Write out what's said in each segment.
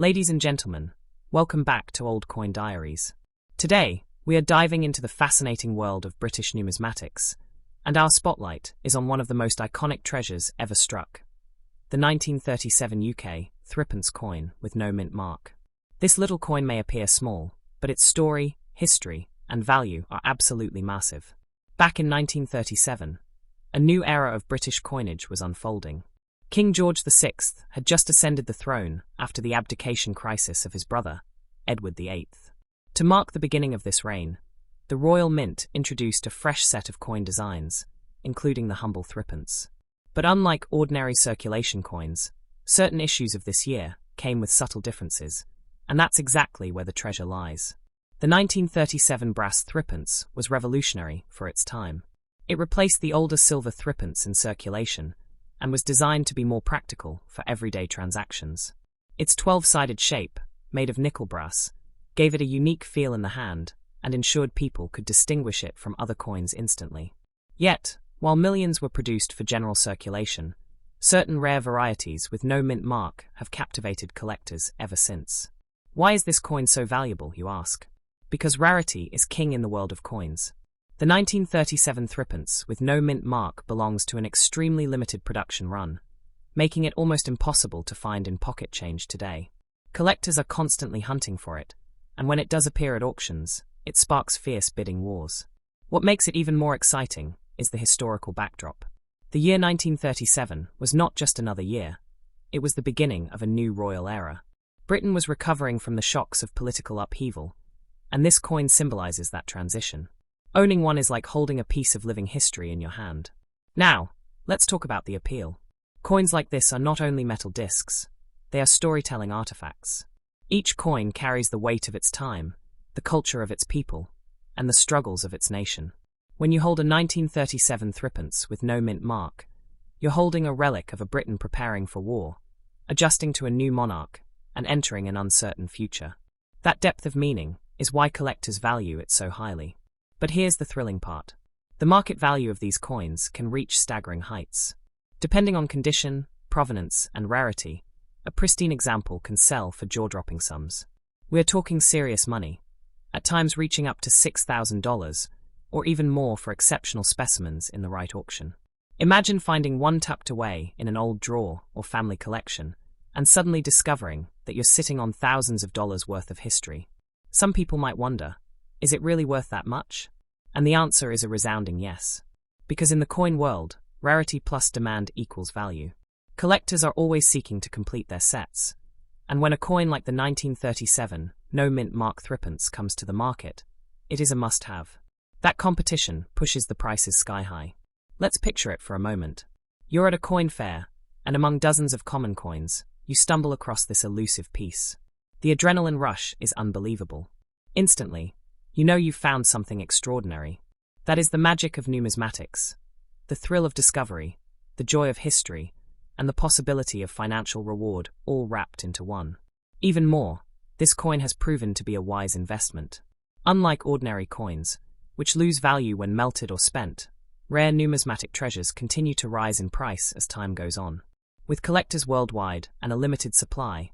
Ladies and gentlemen, welcome back to Old Coin Diaries. Today, we are diving into the fascinating world of British numismatics, and our spotlight is on one of the most iconic treasures ever struck, the 1937 UK Threepence coin with no mint mark. This little coin may appear small, but its story, history, and value are absolutely massive. Back in 1937, a new era of British coinage was unfolding. King George VI had just ascended the throne after the abdication crisis of his brother, Edward VIII. To mark the beginning of this reign, the Royal Mint introduced a fresh set of coin designs, including the humble threepence. But unlike ordinary circulation coins, certain issues of this year came with subtle differences, and that's exactly where the treasure lies. The 1937 brass threepence was revolutionary for its time. It replaced the older silver threepence in circulation, and was designed to be more practical for everyday transactions. Its 12-sided shape, made of nickel brass, gave it a unique feel in the hand and ensured people could distinguish it from other coins instantly. Yet, while millions were produced for general circulation, certain rare varieties with no mint mark have captivated collectors ever since. Why is this coin so valuable, you ask? Because rarity is king in the world of coins. The 1937 threepence with no mint mark belongs to an extremely limited production run, making it almost impossible to find in pocket change today. Collectors are constantly hunting for it, and when it does appear at auctions, it sparks fierce bidding wars. What makes it even more exciting is the historical backdrop. The year 1937 was not just another year, it was the beginning of a new royal era. Britain was recovering from the shocks of political upheaval, and this coin symbolizes that transition. Owning one is like holding a piece of living history in your hand. Now, let's talk about the appeal. Coins like this are not only metal discs, they are storytelling artifacts. Each coin carries the weight of its time, the culture of its people, and the struggles of its nation. When you hold a 1937 threepence with no mint mark, you're holding a relic of a Britain preparing for war, adjusting to a new monarch, and entering an uncertain future. That depth of meaning is why collectors value it so highly. But here's the thrilling part. The market value of these coins can reach staggering heights. Depending on condition, provenance, and rarity, a pristine example can sell for jaw-dropping sums. We're talking serious money, at times reaching up to $6,000, or even more for exceptional specimens in the right auction. Imagine finding one tucked away in an old drawer or family collection, and suddenly discovering that you're sitting on thousands of dollars worth of history. Some people might wonder, is it really worth that much? And the answer is a resounding yes. Because in the coin world, rarity plus demand equals value. Collectors are always seeking to complete their sets. And when a coin like the 1937 no mint mark threepence comes to the market, it is a must-have. That competition pushes the prices sky high. Let's picture it for a moment. You're at a coin fair, and among dozens of common coins, you stumble across this elusive piece. The adrenaline rush is unbelievable. Instantly, you know you've found something extraordinary. That is the magic of numismatics. The thrill of discovery, the joy of history, and the possibility of financial reward all wrapped into one. Even more, this coin has proven to be a wise investment. Unlike ordinary coins, which lose value when melted or spent, rare numismatic treasures continue to rise in price as time goes on. With collectors worldwide and a limited supply,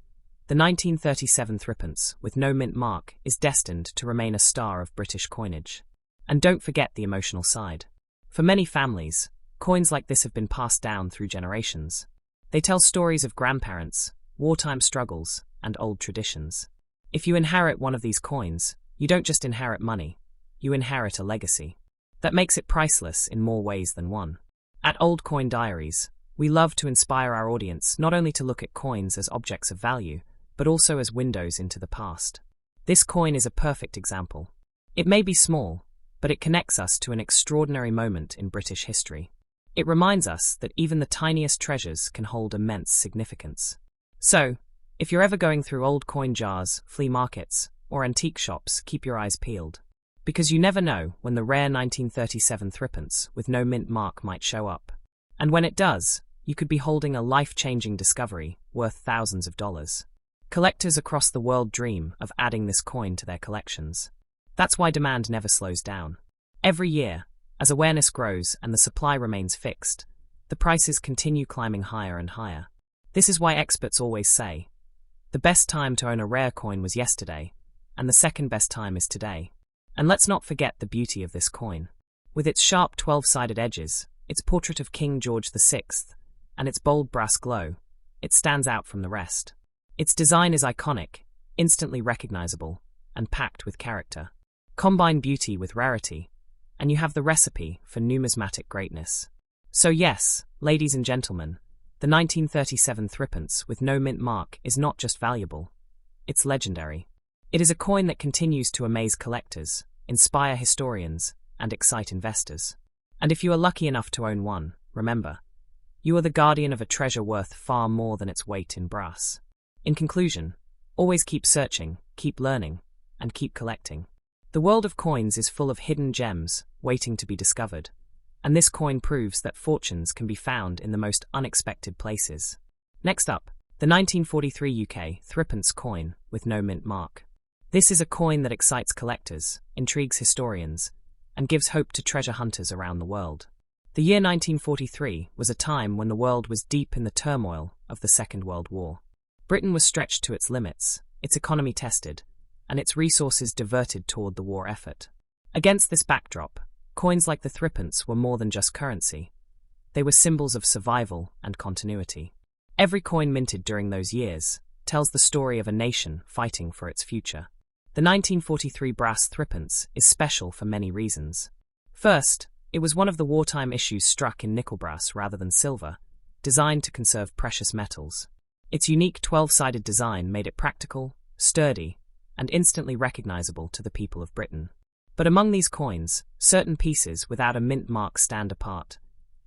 the 1937 threepence with no mint mark is destined to remain a star of British coinage. And don't forget the emotional side. For many families, coins like this have been passed down through generations. They tell stories of grandparents, wartime struggles, and old traditions. If you inherit one of these coins, you don't just inherit money, you inherit a legacy. That makes it priceless in more ways than one. At Old Coin Diaries, we love to inspire our audience not only to look at coins as objects of value, but also as windows into the past. This coin is a perfect example. It may be small, but it connects us to an extraordinary moment in British history. It reminds us that even the tiniest treasures can hold immense significance. So, if you're ever going through old coin jars, flea markets, or antique shops, keep your eyes peeled. Because you never know when the rare 1937 threepence with no mint mark might show up. And when it does, you could be holding a life-changing discovery worth thousands of dollars. Collectors across the world dream of adding this coin to their collections. That's why demand never slows down. Every year, as awareness grows and the supply remains fixed, the prices continue climbing higher and higher. This is why experts always say, the The best time to own a rare coin was yesterday, and the second best time is today. And let's not forget the beauty of this coin. With its sharp 12-sided edges, its portrait of King George VI, and its bold brass glow, it stands out from the rest. Its design is iconic, instantly recognizable, and packed with character. Combine beauty with rarity, and you have the recipe for numismatic greatness. So yes, ladies and gentlemen, the 1937 Threepence with no mint mark is not just valuable, it's legendary. It is a coin that continues to amaze collectors, inspire historians, and excite investors. And if you are lucky enough to own one, remember, you are the guardian of a treasure worth far more than its weight in brass. In conclusion, always keep searching, keep learning, and keep collecting. The world of coins is full of hidden gems waiting to be discovered, and this coin proves that fortunes can be found in the most unexpected places. Next up, the 1943 UK Threepence coin with no mint mark. This is a coin that excites collectors, intrigues historians, and gives hope to treasure hunters around the world. The year 1943 was a time when the world was deep in the turmoil of the Second World War. Britain was stretched to its limits, its economy tested, and its resources diverted toward the war effort. Against this backdrop, coins like the Threepence were more than just currency. They were symbols of survival and continuity. Every coin minted during those years tells the story of a nation fighting for its future. The 1943 brass Threepence is special for many reasons. First, it was one of the wartime issues struck in nickel brass rather than silver, designed to conserve precious metals. Its unique 12-sided design made it practical, sturdy, and instantly recognizable to the people of Britain. But among these coins, certain pieces without a mint mark stand apart,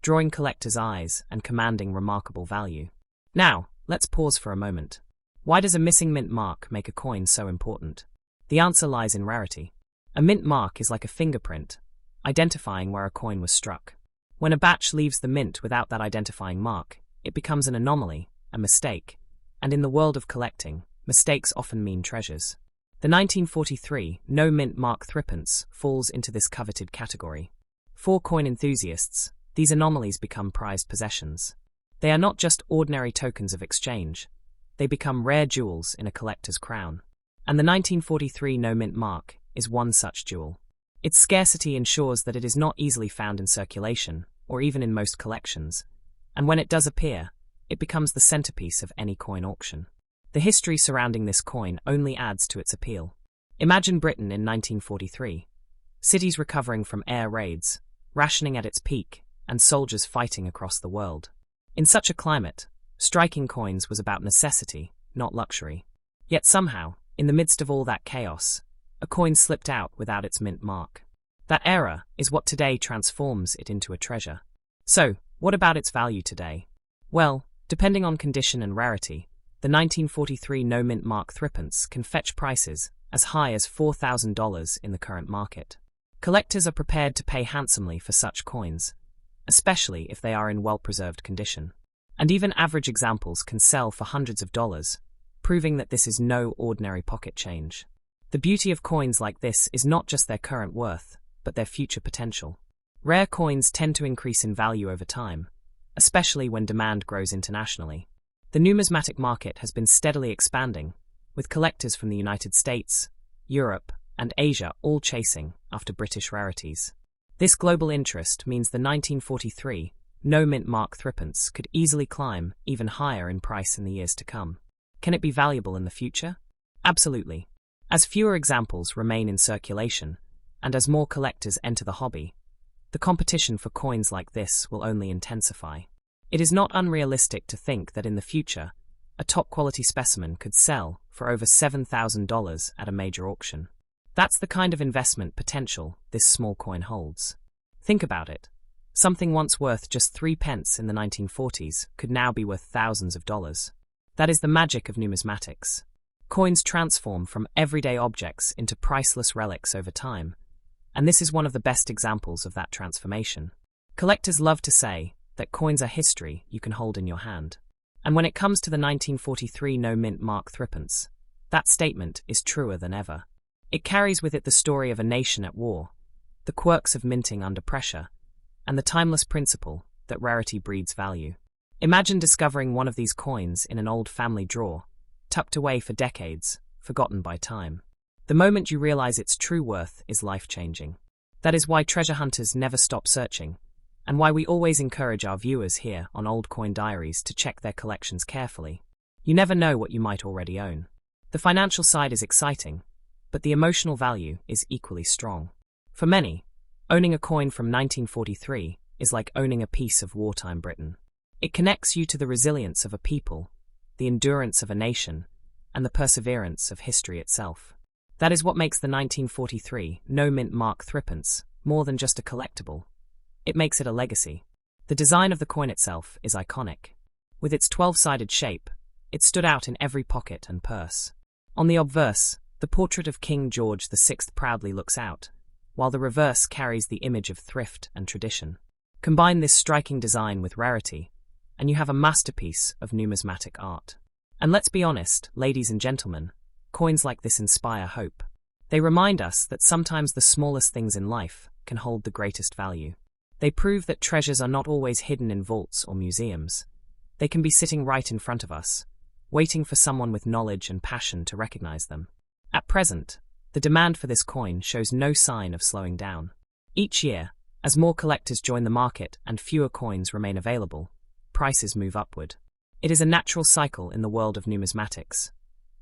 drawing collectors' eyes and commanding remarkable value. Now, let's pause for a moment. Why does a missing mint mark make a coin so important? The answer lies in rarity. A mint mark is like a fingerprint, identifying where a coin was struck. When a batch leaves the mint without that identifying mark, it becomes an anomaly, a mistake, and in the world of collecting, mistakes often mean treasures. The 1943 no mint mark Threepence falls into this coveted category. For coin enthusiasts, these anomalies become prized possessions. They are not just ordinary tokens of exchange, they become rare jewels in a collector's crown. And the 1943 no mint mark is one such jewel. Its scarcity ensures that it is not easily found in circulation, or even in most collections, and when it does appear, it becomes the centerpiece of any coin auction. The history surrounding this coin only adds to its appeal. Imagine Britain in 1943. Cities recovering from air raids, rationing at its peak, and soldiers fighting across the world. In such a climate, striking coins was about necessity, not luxury. Yet somehow, in the midst of all that chaos, a coin slipped out without its mint mark. That error is what today transforms it into a treasure. So, what about its value today? Well, depending on condition and rarity, the 1943 no mint mark Threepence can fetch prices as high as $4,000 in the current market. Collectors are prepared to pay handsomely for such coins, especially if they are in well-preserved condition. And even average examples can sell for hundreds of dollars, proving that this is no ordinary pocket change. The beauty of coins like this is not just their current worth, but their future potential. Rare coins tend to increase in value over time, especially when demand grows internationally. The numismatic market has been steadily expanding, with collectors from the United States, Europe, and Asia all chasing after British rarities. This global interest means the 1943 no mint mark Threepence could easily climb even higher in price in the years to come. Can it be valuable in the future? Absolutely. As fewer examples remain in circulation, and as more collectors enter the hobby, the competition for coins like this will only intensify. It is not unrealistic to think that in the future, a top-quality specimen could sell for over $7,000 at a major auction. That's the kind of investment potential this small coin holds. Think about it. Something once worth just 3 pence in the 1940s could now be worth thousands of dollars. That is the magic of numismatics. Coins transform from everyday objects into priceless relics over time, and this is one of the best examples of that transformation. Collectors love to say that coins are history you can hold in your hand. And when it comes to the 1943 no mint mark Threepence, that statement is truer than ever. It carries with it the story of a nation at war, the quirks of minting under pressure, and the timeless principle that rarity breeds value. Imagine discovering one of these coins in an old family drawer, tucked away for decades, forgotten by time. The moment you realize its true worth is life-changing. That is why treasure hunters never stop searching, and why we always encourage our viewers here on Old Coin Diaries to check their collections carefully. You never know what you might already own. The financial side is exciting, but the emotional value is equally strong. For many, owning a coin from 1943 is like owning a piece of wartime Britain. It connects you to the resilience of a people, the endurance of a nation, and the perseverance of history itself. That is what makes the 1943 no-mint mark Threepence more than just a collectible. It makes it a legacy. The design of the coin itself is iconic. With its 12-sided shape, it stood out in every pocket and purse. On the obverse, the portrait of King George VI proudly looks out, while the reverse carries the image of thrift and tradition. Combine this striking design with rarity, and you have a masterpiece of numismatic art. And let's be honest, ladies and gentlemen, coins like this inspire hope. They remind us that sometimes the smallest things in life can hold the greatest value. They prove that treasures are not always hidden in vaults or museums. They can be sitting right in front of us, waiting for someone with knowledge and passion to recognize them. At present, the demand for this coin shows no sign of slowing down. Each year, as more collectors join the market and fewer coins remain available, prices move upward. It is a natural cycle in the world of numismatics.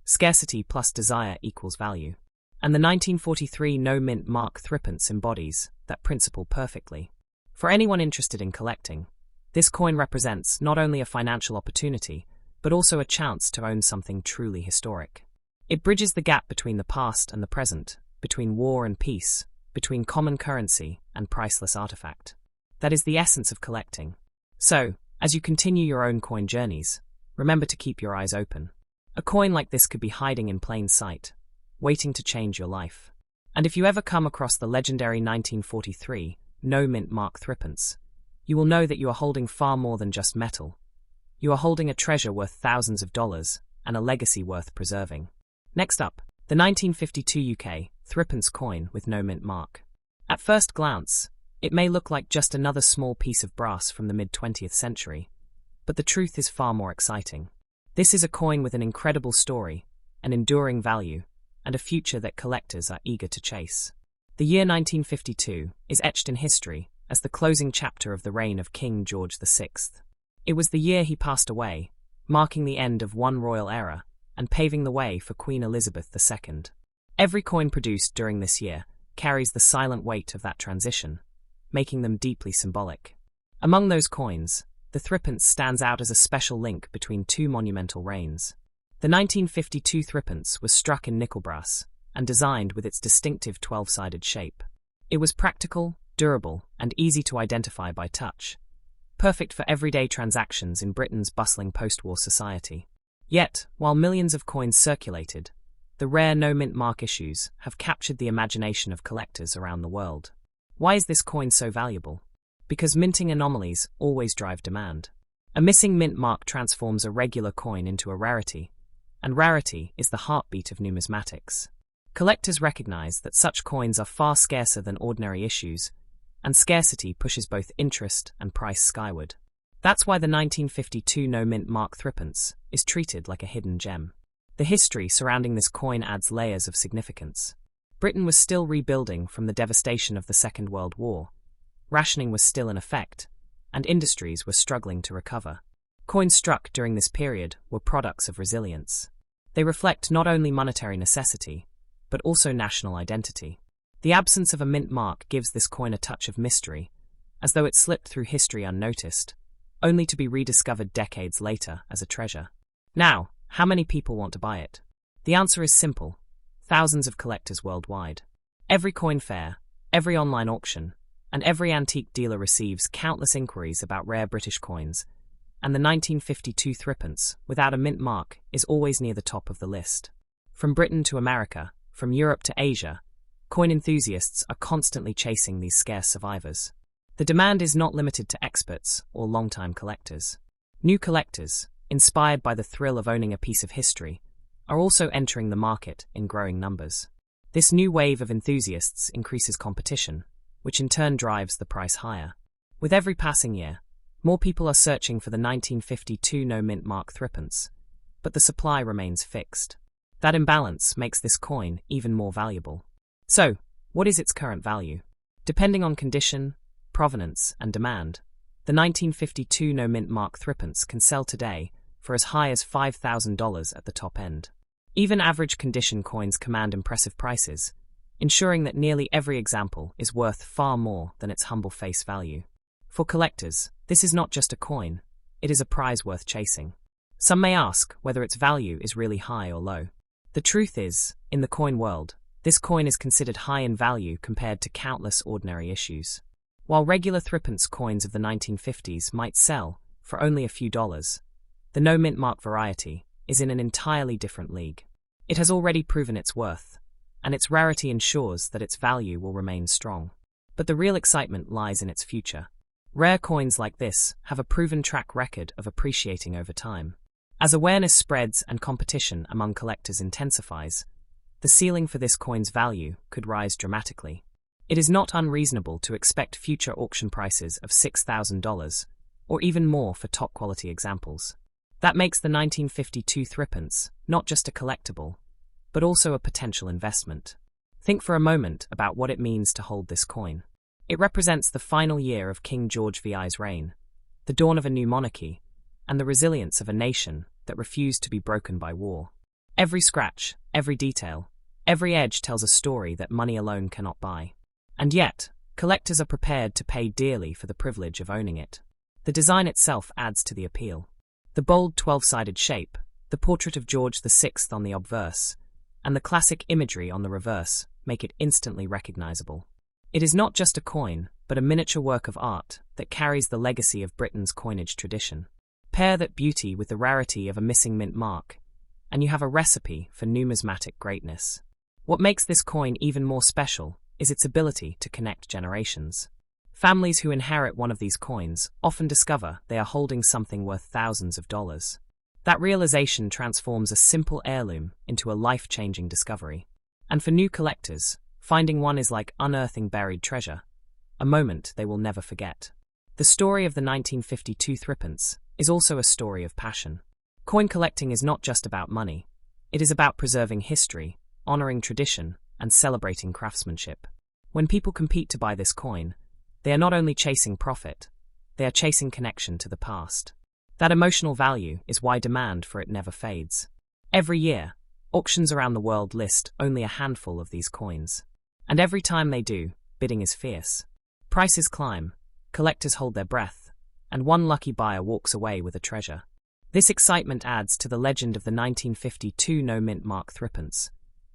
Scarcity plus desire equals value. And the 1943 no-mint mark Threepence embodies that principle perfectly. For anyone interested in collecting, this coin represents not only a financial opportunity, but also a chance to own something truly historic. It bridges the gap between the past and the present, between war and peace, between common currency and priceless artifact. That is the essence of collecting. So, as you continue your own coin journeys, remember to keep your eyes open. A coin like this could be hiding in plain sight, waiting to change your life. And if you ever come across the legendary 1943 no-mint mark Threepence, you will know that you are holding far more than just metal. You are holding a treasure worth thousands of dollars and a legacy worth preserving. Next up, the 1952 UK Threepence coin with no-mint mark. At first glance, it may look like just another small piece of brass from the mid-20th century, but the truth is far more exciting. This is a coin with an incredible story, an enduring value, and a future that collectors are eager to chase. The year 1952 is etched in history as the closing chapter of the reign of King George VI. It was the year he passed away, marking the end of one royal era and paving the way for Queen Elizabeth II. Every coin produced during this year carries the silent weight of that transition, making them deeply symbolic. Among those coins, the Threepence stands out as a special link between two monumental reigns. The 1952 Threepence was struck in nickel brass and designed with its distinctive 12-sided shape. It was practical, durable, and easy to identify by touch, perfect for everyday transactions in Britain's bustling post-war society. Yet, while millions of coins circulated, the rare no-mint mark issues have captured the imagination of collectors around the world. Why is this coin so valuable? Because minting anomalies always drive demand. A missing mint mark transforms a regular coin into a rarity, and rarity is the heartbeat of numismatics. Collectors recognize that such coins are far scarcer than ordinary issues, and scarcity pushes both interest and price skyward. That's why the 1952 no-mint mark Threepence is treated like a hidden gem. The history surrounding this coin adds layers of significance. Britain was still rebuilding from the devastation of the Second World War. Rationing was still in effect, and industries were struggling to recover. Coins struck during this period were products of resilience. They reflect not only monetary necessity, but also national identity. The absence of a mint mark gives this coin a touch of mystery, as though it slipped through history unnoticed, only to be rediscovered decades later as a treasure. Now, how many people want to buy it? The answer is simple: thousands of collectors worldwide. Every coin fair, every online auction, and every antique dealer receives countless inquiries about rare British coins, and the 1952 Threepence, without a mint mark, is always near the top of the list. From Britain to America, from Europe to Asia, coin enthusiasts are constantly chasing these scarce survivors. The demand is not limited to experts or long-time collectors. New collectors, inspired by the thrill of owning a piece of history, are also entering the market in growing numbers. This new wave of enthusiasts increases competition, which in turn drives the price higher. With every passing year, more people are searching for the 1952 no-mint mark Threepence, but the supply remains fixed. That imbalance makes this coin even more valuable. So, what is its current value? Depending on condition, provenance, and demand, the 1952 no-mint mark Threepence can sell today for as high as $5,000 at the top end. Even average condition coins command impressive prices, ensuring that nearly every example is worth far more than its humble face value. For collectors, this is not just a coin, it is a prize worth chasing. Some may ask whether its value is really high or low. The truth is, in the coin world, this coin is considered high in value compared to countless ordinary issues. While regular Threepence coins of the 1950s might sell for only a few dollars, the no-mint mark variety is in an entirely different league. It has already proven its worth, and its rarity ensures that its value will remain strong. But the real excitement lies in its future. Rare coins like this have a proven track record of appreciating over time. As awareness spreads and competition among collectors intensifies, the ceiling for this coin's value could rise dramatically. It is not unreasonable to expect future auction prices of $6,000, or even more for top-quality examples. That makes the 1952 Threepence not just a collectible, but also a potential investment. Think for a moment about what it means to hold this coin. It represents the final year of King George VI's reign, the dawn of a new monarchy, and the resilience of a nation that refused to be broken by war. Every scratch, every detail, every edge tells a story that money alone cannot buy. And yet, collectors are prepared to pay dearly for the privilege of owning it. The design itself adds to the appeal. The bold 12-sided shape, the portrait of George VI on the obverse, and the classic imagery on the reverse make it instantly recognizable. It is not just a coin, but a miniature work of art that carries the legacy of Britain's coinage tradition. Pair that beauty with the rarity of a missing mint mark, and you have a recipe for numismatic greatness. What makes this coin even more special is its ability to connect generations. Families who inherit one of these coins often discover they are holding something worth thousands of dollars. That realization transforms a simple heirloom into a life-changing discovery. And for new collectors, finding one is like unearthing buried treasure, a moment they will never forget. The story of the 1952 Threepence is also a story of passion. Coin collecting is not just about money. It is about preserving history, honoring tradition, and celebrating craftsmanship. When people compete to buy this coin, they are not only chasing profit, they are chasing connection to the past. That emotional value is why demand for it never fades. Every year, auctions around the world list only a handful of these coins. And every time they do, bidding is fierce. Prices climb, collectors hold their breath, and one lucky buyer walks away with a treasure. This excitement adds to the legend of the 1952 no-mint mark Threepence,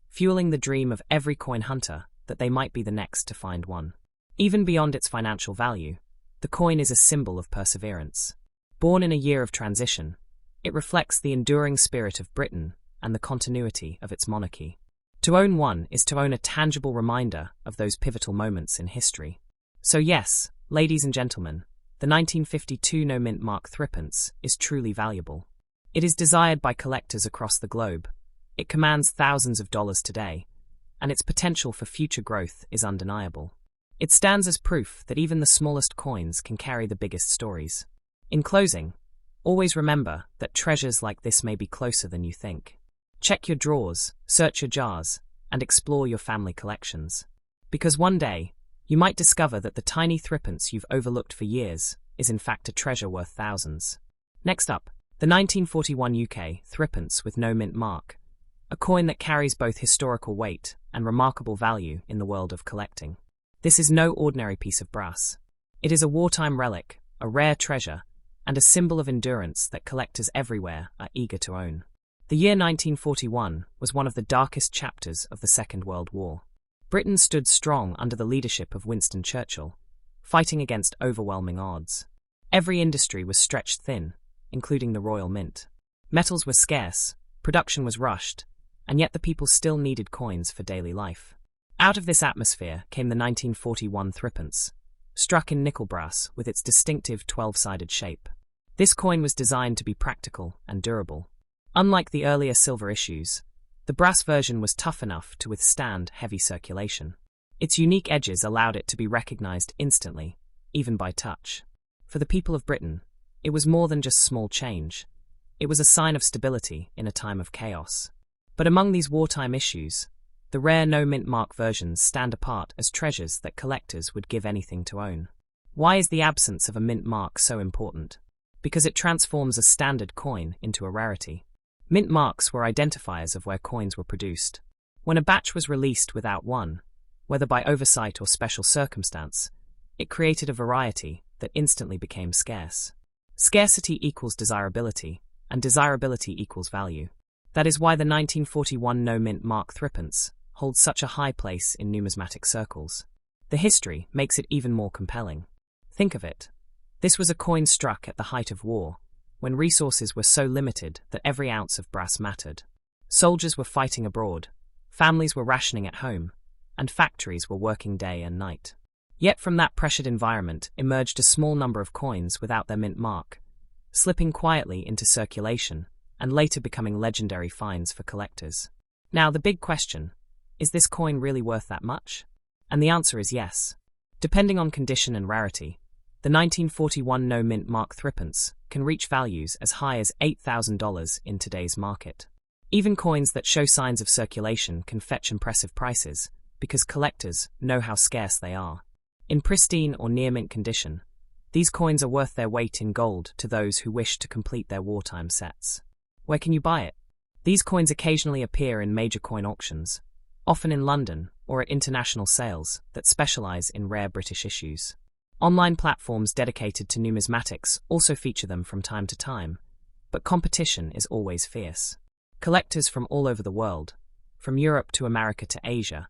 fueling the dream of every coin hunter that they might be the next to find one. Even beyond its financial value, the coin is a symbol of perseverance. Born in a year of transition, it reflects the enduring spirit of Britain and the continuity of its monarchy. To own one is to own a tangible reminder of those pivotal moments in history. So yes, ladies and gentlemen, the 1952 no-mint mark Threepence is truly valuable. It is desired by collectors across the globe. It commands thousands of dollars today, and its potential for future growth is undeniable. It stands as proof that even the smallest coins can carry the biggest stories. In closing, always remember that treasures like this may be closer than you think. Check your drawers, search your jars, and explore your family collections. Because one day, you might discover that the tiny Threepence you've overlooked for years is in fact a treasure worth thousands. Next up, the 1941 UK Threepence with no mint mark, a coin that carries both historical weight and remarkable value in the world of collecting. This is no ordinary piece of brass. It is a wartime relic, a rare treasure, and a symbol of endurance that collectors everywhere are eager to own. The year 1941 was one of the darkest chapters of the Second World War. Britain stood strong under the leadership of Winston Churchill, fighting against overwhelming odds. Every industry was stretched thin, including the Royal Mint. Metals were scarce, production was rushed, and yet the people still needed coins for daily life. Out of this atmosphere came the 1941 Threepence, struck in nickel brass with its distinctive 12-sided shape. This coin was designed to be practical and durable. Unlike the earlier silver issues, the brass version was tough enough to withstand heavy circulation. Its unique edges allowed it to be recognized instantly, even by touch. For the people of Britain, it was more than just small change. It was a sign of stability in a time of chaos. But among these wartime issues, the rare no-mint mark versions stand apart as treasures that collectors would give anything to own. Why is the absence of a mint mark so important? Because it transforms a standard coin into a rarity. Mint marks were identifiers of where coins were produced. When a batch was released without one, whether by oversight or special circumstance, it created a variety that instantly became scarce. Scarcity equals desirability, and desirability equals value. That is why the 1941 no-mint mark Threepence holds such a high place in numismatic circles. The history makes it even more compelling. Think of it. This was a coin struck at the height of war, when resources were so limited that every ounce of brass mattered. Soldiers were fighting abroad, families were rationing at home, and factories were working day and night. Yet from that pressured environment emerged a small number of coins without their mint mark, slipping quietly into circulation and later becoming legendary finds for collectors. Now the big question, is this coin really worth that much? And the answer is yes. Depending on condition and rarity, the 1941 no-mint mark Threepence can reach values as high as $8,000 in today's market. Even coins that show signs of circulation can fetch impressive prices, because collectors know how scarce they are. In pristine or near-mint condition, these coins are worth their weight in gold to those who wish to complete their wartime sets. Where can you buy it? These coins occasionally appear in major coin auctions, often in London or at international sales that specialize in rare British issues. Online platforms dedicated to numismatics also feature them from time to time, but competition is always fierce. Collectors from all over the world, from Europe to America to Asia,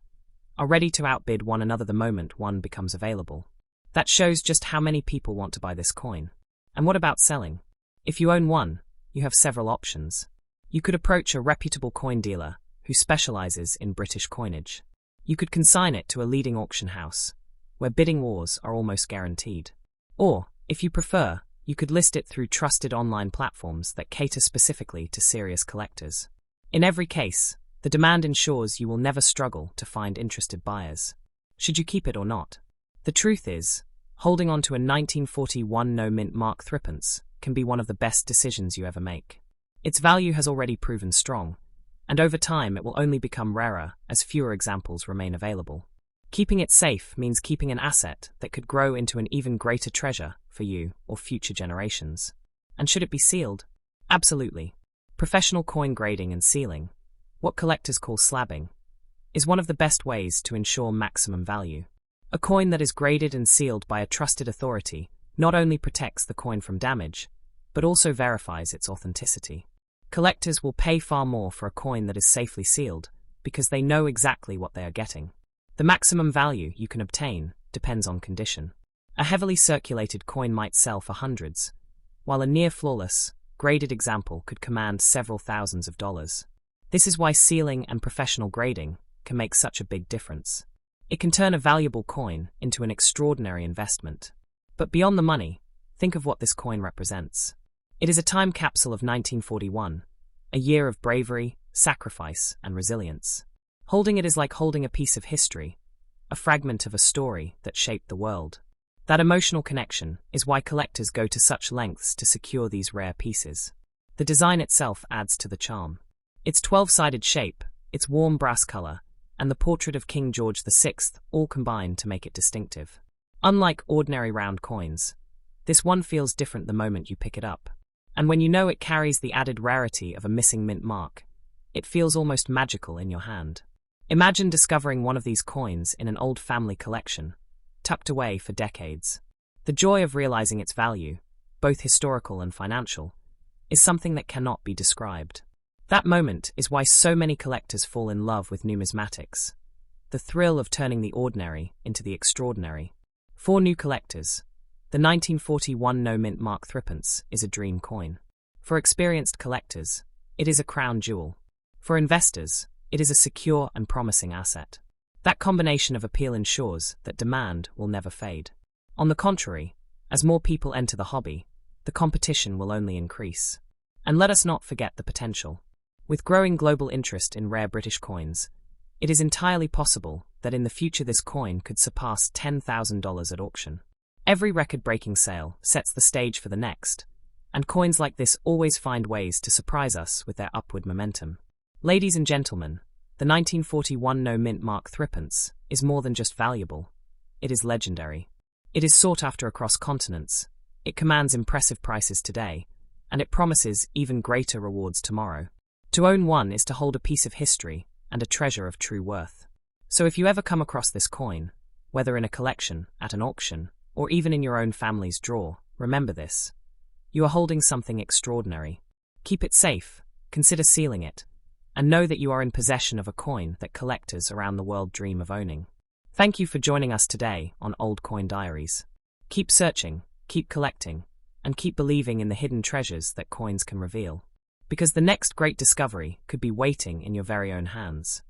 are ready to outbid one another the moment one becomes available. That shows just how many people want to buy this coin. And what about selling? If you own one, you have several options. You could approach a reputable coin dealer who specializes in British coinage. You could consign it to a leading auction house, where bidding wars are almost guaranteed. Or, if you prefer, you could list it through trusted online platforms that cater specifically to serious collectors. In every case, the demand ensures you will never struggle to find interested buyers. Should you keep it or not? The truth is, holding on to a 1941 no-mint mark Threepence can be one of the best decisions you ever make. Its value has already proven strong, and over time it will only become rarer as fewer examples remain available. Keeping it safe means keeping an asset that could grow into an even greater treasure for you or future generations. And should it be sealed? Absolutely. Professional coin grading and sealing, what collectors call slabbing, is one of the best ways to ensure maximum value. A coin that is graded and sealed by a trusted authority not only protects the coin from damage, but also verifies its authenticity. Collectors will pay far more for a coin that is safely sealed because they know exactly what they are getting. The maximum value you can obtain depends on condition. A heavily circulated coin might sell for hundreds, while a near-flawless, graded example could command several thousands of dollars. This is why sealing and professional grading can make such a big difference. It can turn a valuable coin into an extraordinary investment. But beyond the money, think of what this coin represents. It is a time capsule of 1941, a year of bravery, sacrifice, and resilience. Holding it is like holding a piece of history, a fragment of a story that shaped the world. That emotional connection is why collectors go to such lengths to secure these rare pieces. The design itself adds to the charm. Its 12-sided shape, its warm brass color, and the portrait of King George VI all combine to make it distinctive. Unlike ordinary round coins, this one feels different the moment you pick it up. And when you know it carries the added rarity of a missing mint mark, it feels almost magical in your hand. Imagine discovering one of these coins in an old family collection, tucked away for decades. The joy of realizing its value, both historical and financial, is something that cannot be described. That moment is why so many collectors fall in love with numismatics. The thrill of turning the ordinary into the extraordinary. For new collectors, the 1941 no-mint mark Threepence is a dream coin. For experienced collectors, it is a crown jewel. For investors, it is a secure and promising asset. That combination of appeal ensures that demand will never fade. On the contrary, as more people enter the hobby, the competition will only increase. And let us not forget the potential. With growing global interest in rare British coins, it is entirely possible that in the future this coin could surpass $10,000 at auction. Every record-breaking sale sets the stage for the next, And coins like this always find ways to surprise us with their upward momentum. Ladies and gentlemen, the 1941 no-mint mark Threepence is more than just valuable. It is legendary. It is sought after across continents. It commands impressive prices today, and it promises even greater rewards tomorrow. To own one is to hold a piece of history and a treasure of true worth. So if you ever come across this coin, whether in a collection, at an auction, or even in your own family's drawer, remember this. You are holding something extraordinary. Keep it safe, consider sealing it, and know that you are in possession of a coin that collectors around the world dream of owning. Thank you for joining us today on Old Coin Diaries. Keep searching, keep collecting, and keep believing in the hidden treasures that coins can reveal. Because the next great discovery could be waiting in your very own hands.